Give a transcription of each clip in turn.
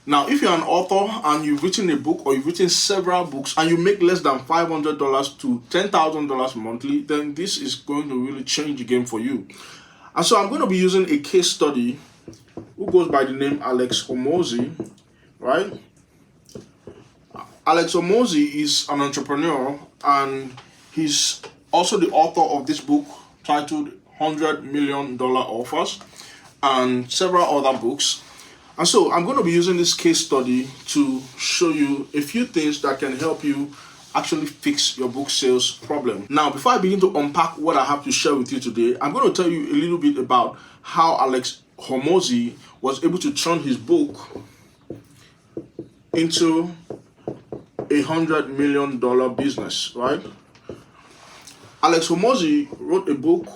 Now, if you're an author and you've written a book or you've written several books and you make less than $500 to $10,000 monthly, then this is going to really change the game for you. And so I'm going to be using a case study who goes by the name Alex Hormozi, right? Alex Hormozi is an entrepreneur and he's also the author of this book titled $100 Million Offers and several other books. And so I'm going to be using this case study to show you a few things that can help you actually fix your book sales problem. Now, before I begin to unpack what I have to share with you today, I'm going to tell you a little bit about how Alex Hormozi was able to turn his book into $100 million business, right? Alex Hormozi wrote a book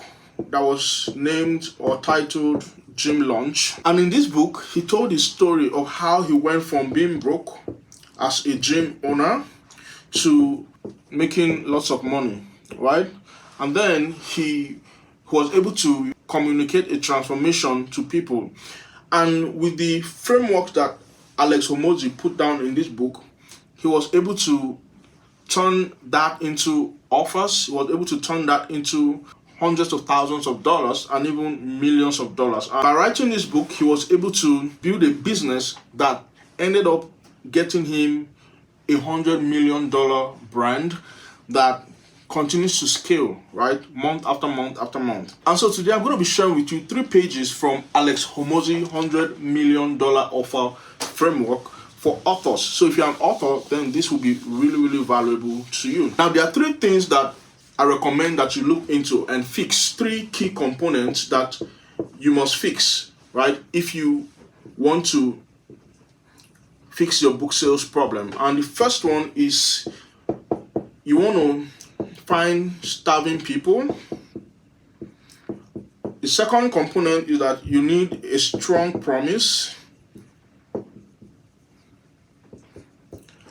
that was named or titled Gym Launch. And in this book, he told his story of how he went from being broke as a gym owner to making lots of money, right? And then he was able to communicate a transformation to people. And with the framework that Alex Hormozi put down in this book, he was able to turn that into offers. He was able to turn that into hundreds of thousands of dollars and even millions of dollars. And by writing this book, he was able to build a business that ended up getting him $100 million brand that continues to scale, right? Month after month after month. And so today I'm going to be sharing with you 3 pages from Alex Hormozi $100 million offer framework for authors. So if you're an author, then this will be really, really valuable to you. Now, there are 3 things that I recommend that you look into and fix. 3 key components that you must fix, right? If you want to fix your book sales problem. And the first one is you want to find starving people. The second component is that you need a strong promise.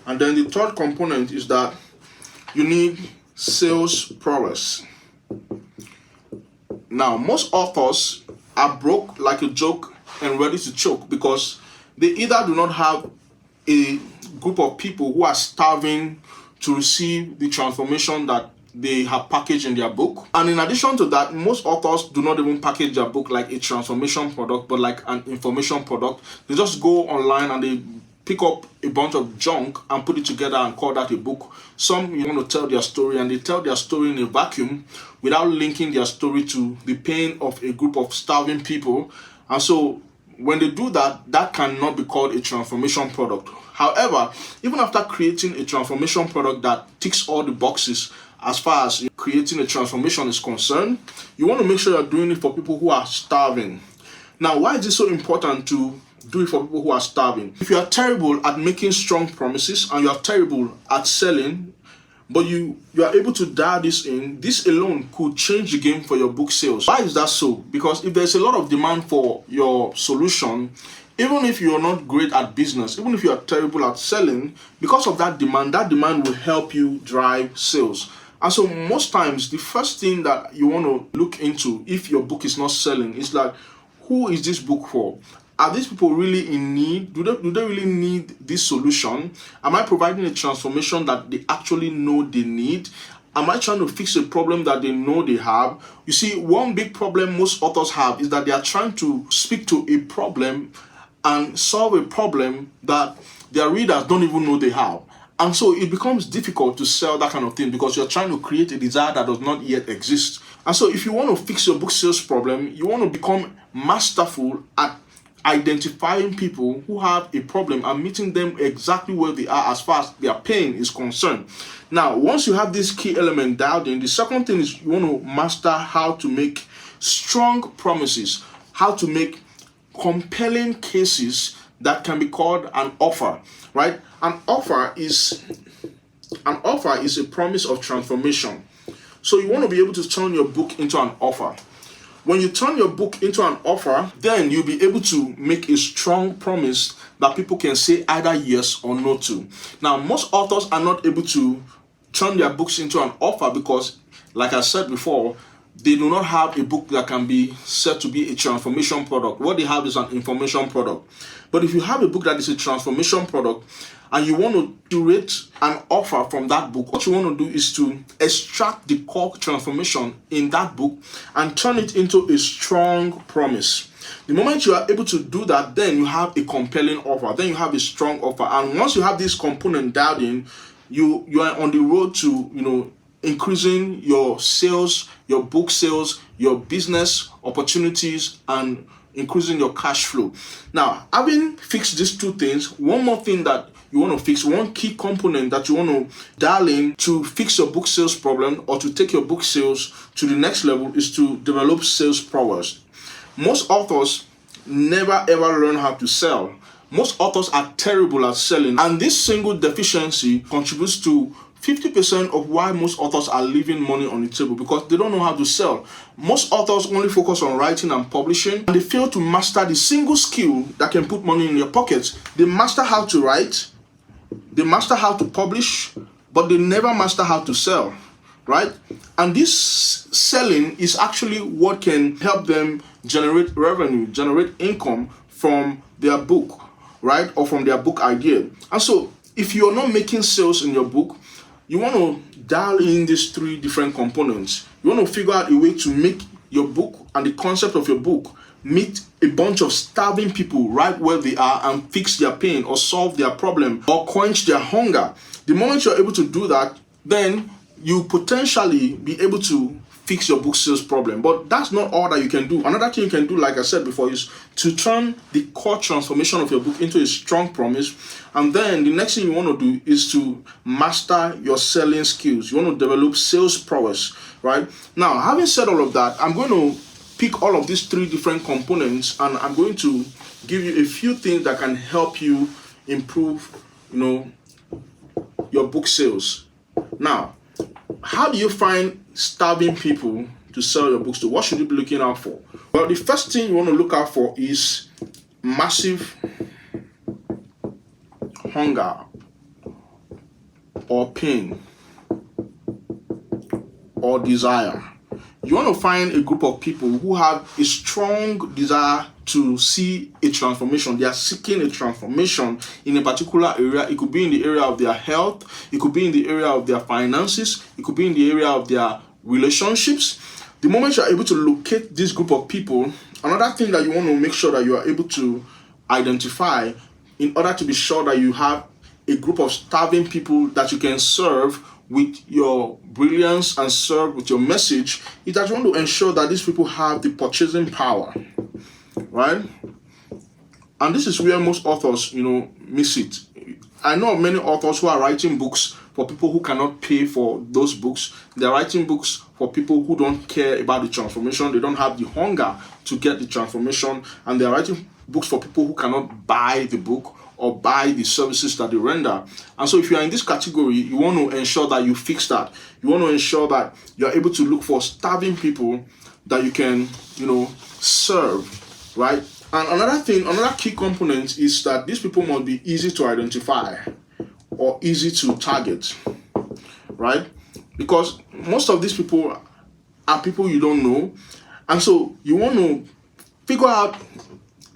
And then the third component is that you need sales prowess. Now, most authors are broke like a joke and ready to choke because they either do not have a group of people who are starving to receive the transformation that they have packaged in their book. And in addition to that, most authors do not even package their book like a transformation product, but like an information product. They just go online and they pick up a bunch of junk and put it together and call that a book. Some you want to tell their story and they tell their story in a vacuum without linking their story to the pain of a group of starving people. And so when they do that, that cannot be called a transformation product. However, even after creating a transformation product that ticks all the boxes as far as creating a transformation is concerned, you want to make sure you're doing it for people who are starving. Now, why is it so important to do it for people who are starving? If you are terrible at making strong promises and you are terrible at selling, but you are able to dial this in, this alone could change the game for your book sales. Why is that so? Because if there's a lot of demand for your solution, even if you're not great at business, even if you are terrible at selling, because of that demand will help you drive sales. And so most times, the first thing that you want to look into if your book is not selling is like, who is this book for? Are these people really in need? Do they really need this solution? Am I providing a transformation that they actually know they need? Am I trying to fix a problem that they know they have? You see, one big problem most authors have is that they are trying to speak to a problem and solve a problem that their readers don't even know they have. And so it becomes difficult to sell that kind of thing because you're trying to create a desire that does not yet exist. And so if you want to fix your book sales problem, you want to become masterful at identifying people who have a problem and meeting them exactly where they are as far as their pain is concerned. Now, once you have this key element dialed in, the second thing is you want to master how to make strong promises, how to make compelling cases that can be called an offer, right? An offer is a promise of transformation. So you want to be able to turn your book into an offer. When you turn your book into an offer, then you'll be able to make a strong promise that people can say either yes or no to. Now, most authors are not able to turn their books into an offer because, like I said before, they do not have a book that can be said to be a transformation product. What they have is an information product. But if you have a book that is a transformation product and you want to curate an offer from that book, what you want to do is to extract the core transformation in that book and turn it into a strong promise. The moment you are able to do that, then you have a compelling offer. Then you have a strong offer. And once you have this component dialed in, you are on the road to, increasing your sales, your book sales, your business opportunities, and increasing your cash flow. Now, having fixed these two things, one more thing that you want to fix, one key component that you want to dial in to fix your book sales problem or to take your book sales to the next level is to develop sales prowess. Most authors never ever learn how to sell. Most authors are terrible at selling, and this single deficiency contributes to 50% of why most authors are leaving money on the table, because they don't know how to sell. Most authors only focus on writing and publishing, and they fail to master the single skill that can put money in your pockets. They master how to write, they master how to publish, but they never master how to sell, right? And this selling is actually what can help them generate revenue, generate income from their book, right? Or from their book idea. And so if you're not making sales in your book, you want to dial in these three different components. You want to figure out a way to make your book and the concept of your book meet a bunch of starving people right where they are and fix their pain or solve their problem or quench their hunger. The moment you're able to do that, then you potentially be able to fix your book sales problem. But that's not all that you can do. Another thing you can do, like I said before, is to turn the core transformation of your book into a strong promise. And then the next thing you want to do is to master your selling skills. You want to develop sales prowess, right? Now, having said all of that, I'm going to pick all of these three different components and I'm going to give you a few things that can help you improve, your book sales. Now, how do you find starving people to sell your books to? What should you be looking out for? Well, the first thing you want to look out for is massive hunger or pain or desire. You want to find a group of people who have a strong desire to see a transformation. They are seeking a transformation in a particular area. It could be in the area of their health. It could be in the area of their finances. It could be in the area of their relationships. The moment you are able to locate this group of people, another thing that you want to make sure that you are able to identify in order to be sure that you have a group of starving people that you can serve with your brilliance and serve with your message is that you want to ensure that these people have the purchasing power, right? And this is where most authors, miss it. I know of many authors who are writing books for people who cannot pay for those books. They're writing books for people who don't care about the transformation. They don't have the hunger to get the transformation. And they're writing books for people who cannot buy the book or buy the services that they render. And so if you are in this category, you want to ensure that you fix that. You want to ensure that you're able to look for starving people that you can, serve, right? And another key component is that these people must be easy to identify or easy to target, right? Because most of these people are people you don't know. And so you want to figure out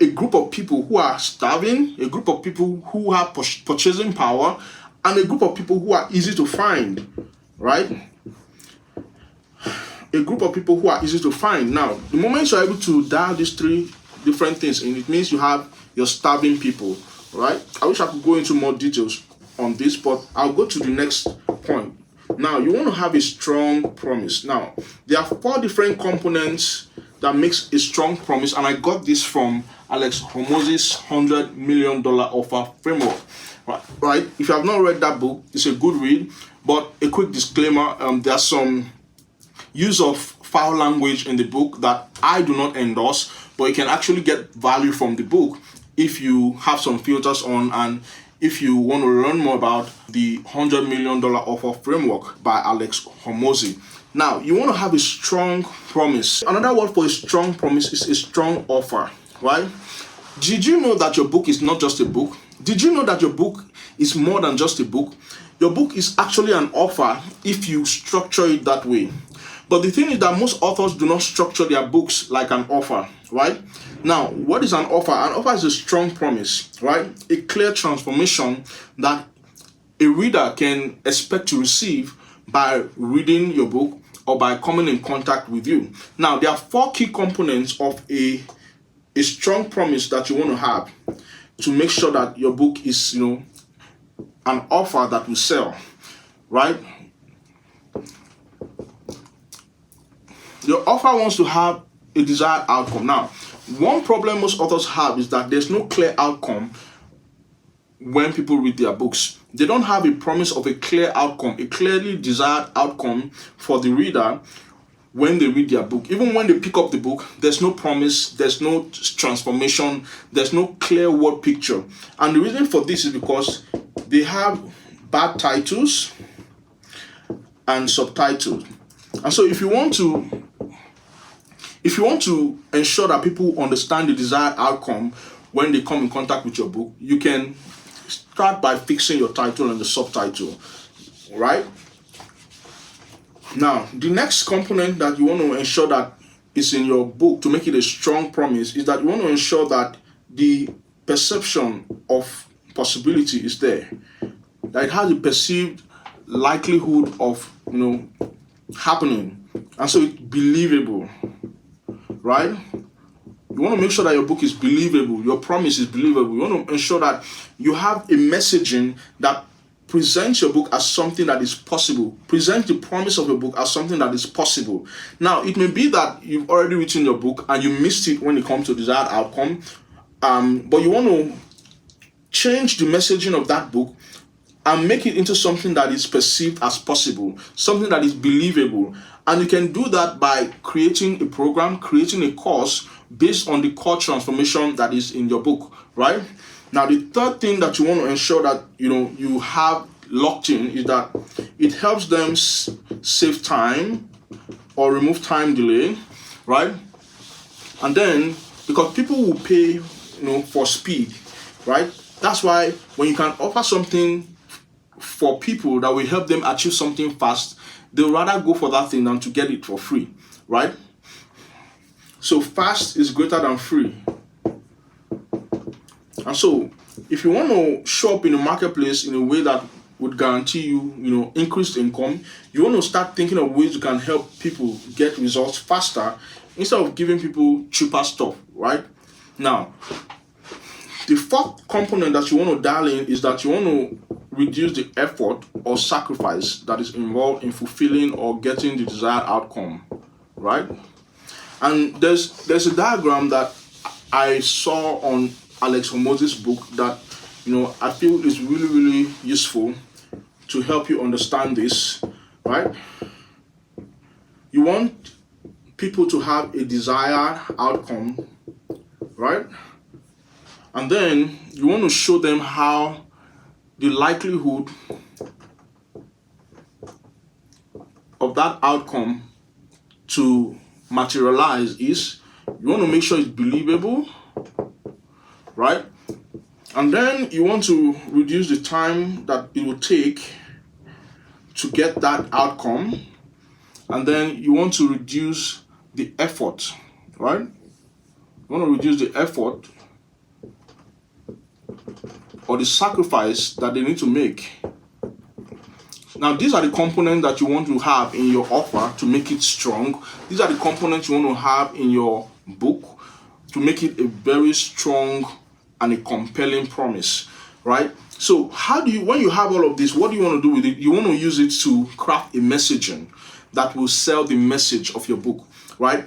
a group of people who are starving, a group of people who have purchasing power, and a group of people who are easy to find, right? A group of people who are easy to find. Now, the moment you're able to dial these three different things in, it means you have your starving people, right? I wish I could go into more details on this, but I'll go to the next point. Now, you want to have a strong promise. Now, there are 4 different components that makes a strong promise, and I got this from Alex Hormozi's $100 million offer framework. Right? If you have not read that book, it's a good read. But a quick disclaimer: there's some use of foul language in the book that I do not endorse, but you can actually get value from the book if you have some filters on and if you want to learn more about the $100 million offer framework by Alex Hormozi. Now, you want to have a strong promise. Another word for a strong promise is a strong offer, right? Did you know that your book is not just a book? Did you know that your book is more than just a book? Your book is actually an offer if you structure it that way. But the thing is that most authors do not structure their books like an offer, right? Now, what is an offer? An offer is a strong promise, right? A clear transformation that a reader can expect to receive by reading your book or by coming in contact with you. Now, there are 4 key components of a strong promise that you want to have to make sure that your book is, an offer that will sell, right? Your offer wants to have a desired outcome. Now, one problem most authors have is that there's no clear outcome when people read their books. They don't have a promise of a clear outcome, a clearly desired outcome for the reader when they read their book. Even when they pick up the book, there's no promise, there's no transformation, there's no clear word picture. And the reason for this is because they have bad titles and subtitles. And so if you want to ensure that people understand the desired outcome when they come in contact with your book, you can start by fixing your title and the subtitle, right? Now, the next component that you want to ensure that is in your book to make it a strong promise is that you want to ensure that the perception of possibility is there, that it has a perceived likelihood of happening, and so it's believable, right? You want to make sure that your book is believable, your promise is believable. You want to ensure that you have a messaging that presents your book as something that is possible. Present the promise of your book as something that is possible. Now, it may be that you've already written your book and you missed it when it comes to desired outcome, but you want to change the messaging of that book and make it into something that is perceived as possible, something that is believable. And you can do that by creating a program, creating a course based on the core transformation that is in your book, right? Now, the third thing that you want to ensure that you have locked in is that it helps them save time or remove time delay, right? And then, because people will pay, for speed, right? That's why when you can offer something for people that will help them achieve something fast, they'll rather go for that thing than to get it for free, right? So fast is greater than free. And so if you want to show up in the marketplace in a way that would guarantee you, increased income, you want to start thinking of ways you can help people get results faster instead of giving people cheaper stuff, right? Now, the fourth component that you want to dial in is that you want to reduce the effort or sacrifice that is involved in fulfilling or getting the desired outcome, right? And there's a diagram that I saw on Alex Hormozi's book that I feel is really, really useful to help you understand this, right? You want people to have a desired outcome, right? And then you want to show them how the likelihood of that outcome to materialize is. You want to make sure it's believable, right? And then you want to reduce the time that it will take to get that outcome. And then you want to reduce the effort, right? You want to reduce the effort or the sacrifice that they need to make. Now, these are the components that you want to have in your offer to make it strong. These are the components you want to have in your book to make it a very strong and a compelling promise, right? So when you have all of this, what do you want to do with it? You want to use it to craft a messaging that will sell the message of your book, right?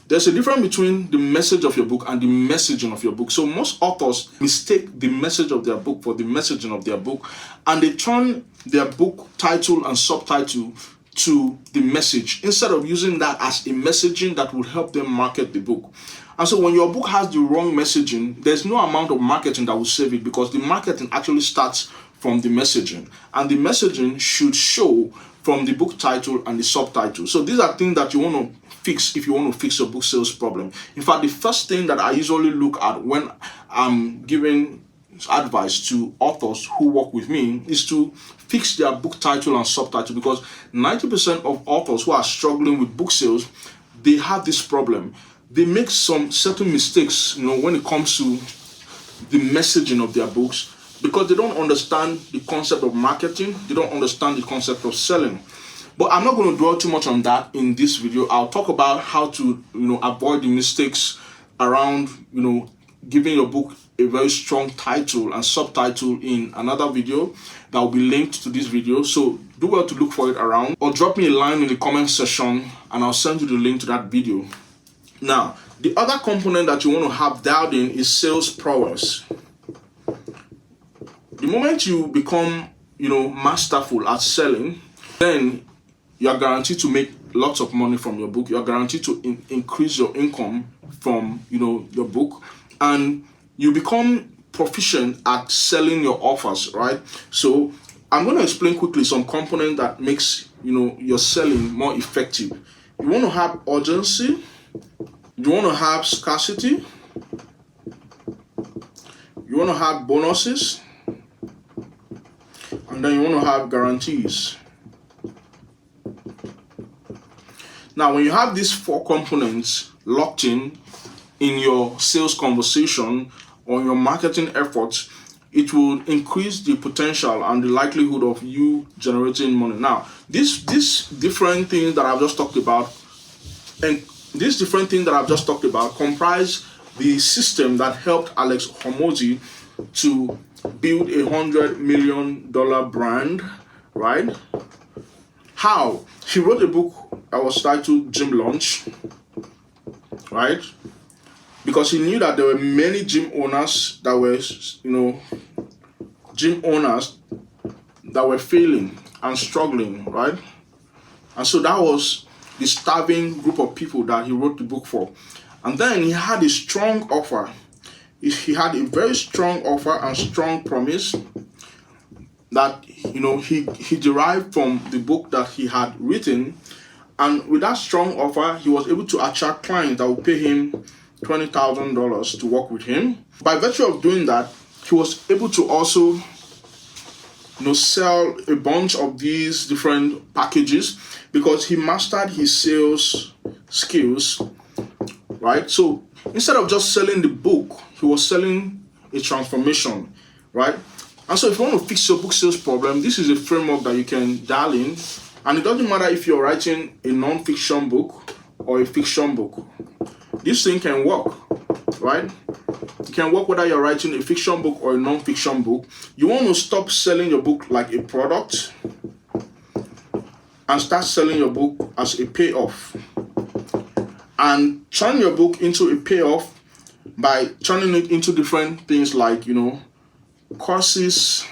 There's a difference between the message of your book and the messaging of your book. So most authors mistake the message of their book for the messaging of their book, and they turn their book title and subtitle to the message instead of using that as a messaging that will help them market the book. And so when your book has the wrong messaging, there's no amount of marketing that will save it, because the marketing actually starts from the messaging, and the messaging should show from the book title and the subtitle. So these are things that you want to fix if you want to fix your book sales problem. In fact, the first thing that I usually look at when I'm giving advice to authors who work with me is to fix their book title and subtitle, because 90% of authors who are struggling with book sales, they have this problem. They make some certain mistakes, when it comes to the messaging of their books, because they don't understand the concept of marketing, they don't understand the concept of selling. But I'm not going to dwell too much on that in this video. I'll talk about how to, avoid the mistakes around, giving your book a very strong title and subtitle in another video that will be linked to this video. So do well to look for it around, or drop me a line in the comment section and I'll send you the link to that video. Now, the other component that you want to have dialed in is sales prowess. The moment you become, masterful at selling, then you are guaranteed to make lots of money from your book. You are guaranteed to increase your income from, your book, and you become proficient at selling your offers, right? So I'm going to explain quickly some components that makes, your selling more effective. You want to have urgency. You want to have scarcity. You want to have bonuses. And then you want to have guarantees. Now, when you have these 4 components locked in your sales conversation or your marketing efforts, it will increase the potential and the likelihood of you generating money. Now, these different things that I've just talked about, comprise the system that helped Alex Hormozi to build a $100 million brand, right? How? He wrote a book that was titled Gym Launch, right? Because he knew that there were many gym owners that were failing and struggling, right? And so that was the starving group of people that he wrote the book for. And then he had a strong offer. He had a very strong offer and strong promise that he derived from the book that he had written. And with that strong offer, he was able to attract clients that would pay him $20,000 to work with him. By virtue of doing that, he was able to also sell a bunch of these different packages because he mastered his sales skills, right? So instead of just selling the book, he was selling a transformation, right? And so if you want to fix your book sales problem, this is a framework that you can dial in. And it doesn't matter if you're writing a non-fiction book or a fiction book. This thing can work, right? It can work whether you're writing a fiction book or a non-fiction book. You want to stop selling your book like a product and start selling your book as a payoff. And turn your book into a payoff by turning it into different things like, courses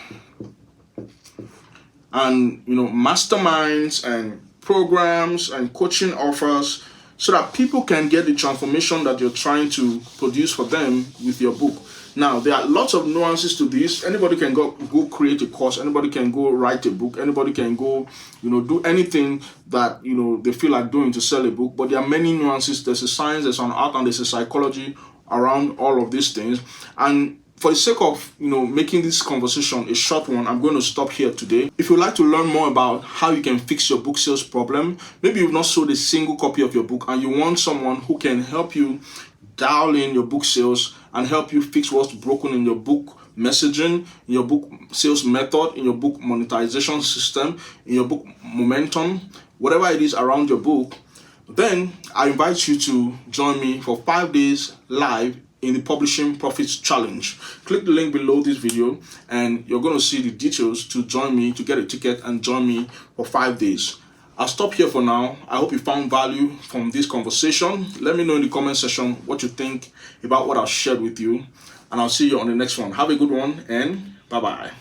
and, masterminds and programs and coaching offers, so that people can get the transformation that you're trying to produce for them with your book. Now, there are lots of nuances to this. Anybody can go create a course. Anybody can go write a book. Anybody can go, do anything that, they feel like doing to sell a book. But there are many nuances. There's a science, there's an art, and there's a psychology around all of these things. And for the sake of, making this conversation a short one, I'm going to stop here today. If you'd like to learn more about how you can fix your book sales problem, maybe you've not sold a single copy of your book and you want someone who can help you dial in your book sales and help you fix what's broken in your book messaging, in your book sales method, in your book monetization system, in your book momentum, whatever it is around your book, then I invite you to join me for 5 days live in the Publishing Profits Challenge. Click the link below this video and you're going to see the details to join me, to get a ticket and join me for 5 days. I'll stop here for now. I hope you found value from this conversation. Let me know in the comment section what you think about what I've shared with you, and I'll see you on the next one. Have a good one and bye-bye.